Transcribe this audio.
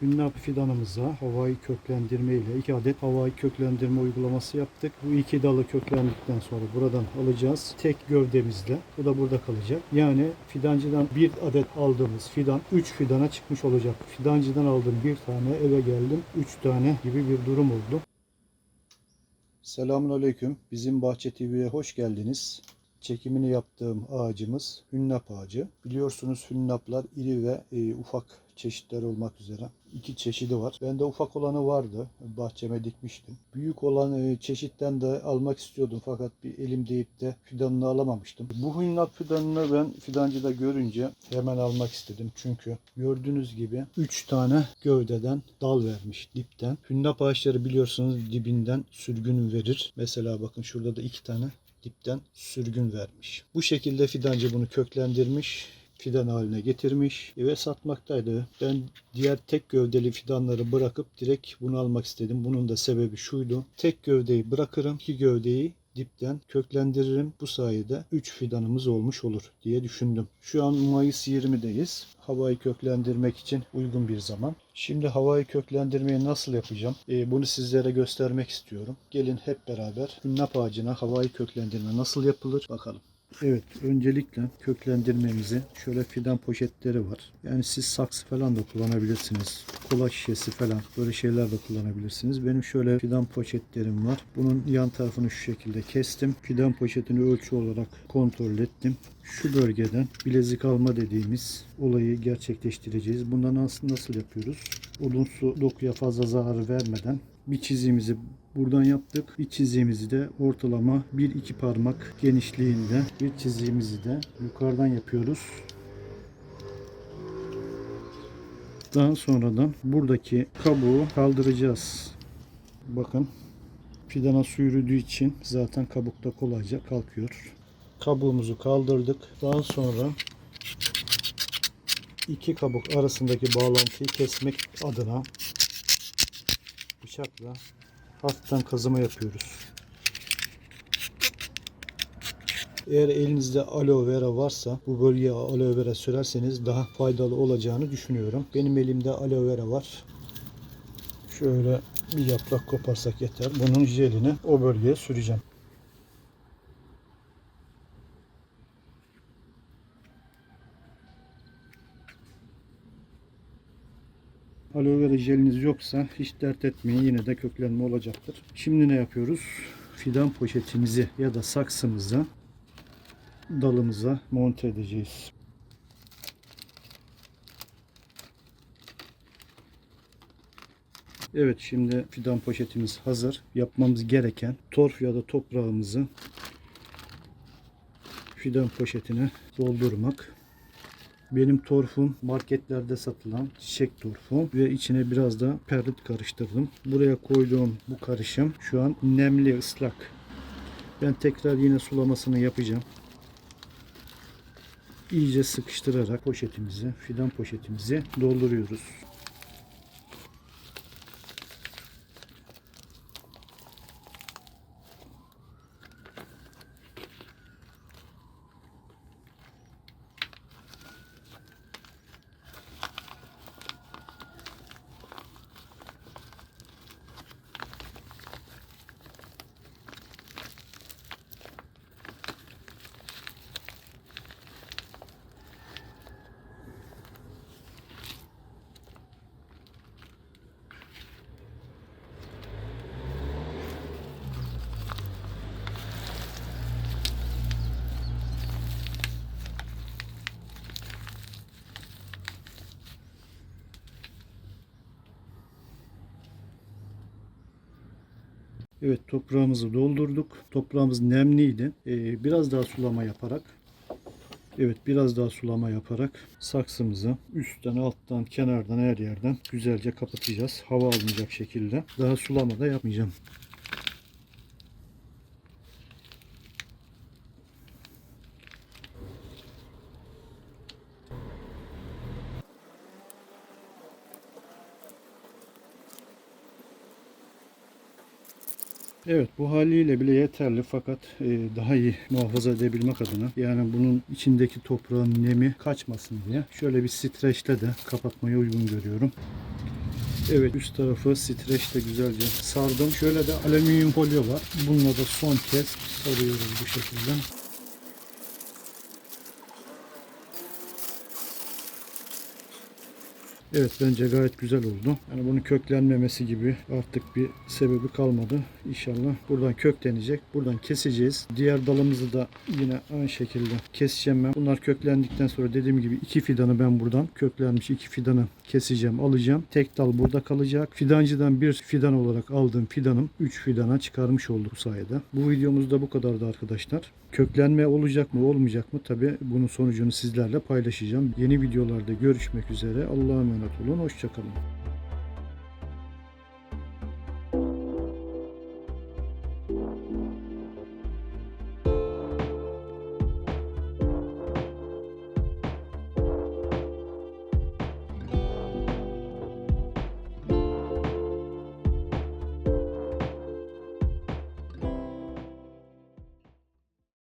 Hünnap fidanımıza havai köklendirme ile 2 adet havai köklendirme uygulaması yaptık. Bu 2 dalı köklendikten sonra buradan alacağız. Tek gövdemizle. Bu da burada kalacak. Yani fidancıdan 1 adet aldığımız fidan 3 fidana çıkmış olacak. Fidancıdan aldım 1 tane, eve geldim 3 tane gibi bir durum oldu. Selamünaleyküm. Bizim Bahçe TV'ye hoş geldiniz. Çekimini yaptığım ağacımız hünnap ağacı. Biliyorsunuz hünnaplar iri ve ufak çeşitler olmak üzere 2 çeşidi var. Bende ufak olanı vardı. Bahçeme dikmiştim. Büyük olan çeşitten de almak istiyordum fakat bir elim değip de fidanını alamamıştım. Bu hünnap fidanını ben fidancıda görünce hemen almak istedim. Çünkü gördüğünüz gibi 3 tane gövdeden dal vermiş dipten. Hünnap ağaçları biliyorsunuz dibinden sürgün verir. Mesela bakın şurada da 2 tane dipten sürgün vermiş. Bu şekilde fidancı bunu köklendirmiş, fidan haline getirmiş ve satmaktaydı. Ben diğer tek gövdeli fidanları bırakıp direkt bunu almak istedim. Bunun da sebebi şuydu. Tek gövdeyi bırakırım, 2 gövdeyi dipten köklendiririm. Bu sayede 3 fidanımız olmuş olur diye düşündüm. Şu an Mayıs 20'deyiz. Havayı köklendirmek için uygun bir zaman. Şimdi havayı köklendirmeyi nasıl yapacağım? Bunu sizlere göstermek istiyorum. Gelin hep beraber hünnap ağacına havayı köklendirme nasıl yapılır bakalım. Evet, öncelikle köklendirmemizi şöyle fidan poşetleri var. Yani siz saksı falan da kullanabilirsiniz. Kola şişesi falan böyle şeyler de kullanabilirsiniz. Benim şöyle fidan poşetlerim var. Bunun yan tarafını şu şekilde kestim. Fidan poşetini ölçü olarak kontrol ettim. Şu bölgeden bilezik alma dediğimiz olayı gerçekleştireceğiz. Bundan nasıl yapıyoruz? Odunsu dokuya fazla zarar vermeden bir çizimizi buradan yaptık. Bir çiziğimizi de ortalama 1-2 parmak genişliğinde bir çiziğimizi de yukarıdan yapıyoruz. Daha sonradan buradaki kabuğu kaldıracağız. Bakın fidana su yürüdüğü için zaten kabukta kolayca kalkıyor. Kabuğumuzu kaldırdık. Daha sonra 2 kabuk arasındaki bağlantıyı kesmek adına bıçakla hafiften kazıma yapıyoruz. Eğer elinizde aloe vera varsa bu bölgeye aloe vera sürerseniz daha faydalı olacağını düşünüyorum. Benim elimde aloe vera var. Şöyle bir yaprak koparsak yeter. Bunun jelini o bölgeye süreceğim. Aloe vera jeliniz yoksa hiç dert etmeyin. Yine de köklenme olacaktır. Şimdi ne yapıyoruz? Fidan poşetimizi ya da saksımızı dalımıza monte edeceğiz. Evet, şimdi fidan poşetimiz hazır. Yapmamız gereken torf ya da toprağımızı fidan poşetine doldurmak. Benim torfum marketlerde satılan çiçek torfu ve içine biraz da perlit karıştırdım. Buraya koyduğum bu karışım şu an nemli, ıslak. Ben tekrar yine sulamasını yapacağım. İyice sıkıştırarak poşetimizi, fidan poşetimizi dolduruyoruz. Evet, toprağımızı doldurduk. Toprağımız nemliydi. Biraz daha sulama yaparak biraz daha sulama yaparak saksımızı üstten, alttan, kenardan, her yerden güzelce kapatacağız. Hava almayacak şekilde. Daha sulama da yapmayacağım. Evet, bu haliyle bile yeterli fakat daha iyi muhafaza edebilmek adına, yani bunun içindeki toprağın nemi kaçmasın diye şöyle bir streçle de kapatmayı uygun görüyorum. Evet, üst tarafı streçle güzelce sardım. Şöyle de alüminyum folyo var. Bununla da son kez sarıyoruz bu şekilde. Evet, bence gayet güzel oldu. Yani bunun köklenmemesi gibi artık bir sebebi kalmadı. İnşallah buradan köklenecek. Buradan keseceğiz. Diğer dalımızı da yine aynı şekilde keseceğim ben. Bunlar köklendikten sonra dediğim gibi 2 fidanı ben buradan köklenmiş 2 fidanı keseceğim, alacağım. Tek dal burada kalacak. Fidancıdan bir fidan olarak aldığım fidanım 3 fidana çıkarmış olduk bu sayede. Bu videomuz da bu kadardı arkadaşlar. Köklenme olacak mı olmayacak mı? Tabi bunun sonucunu sizlerle paylaşacağım. Yeni videolarda görüşmek üzere. Allah'a emanet olun. Hoşçakalın.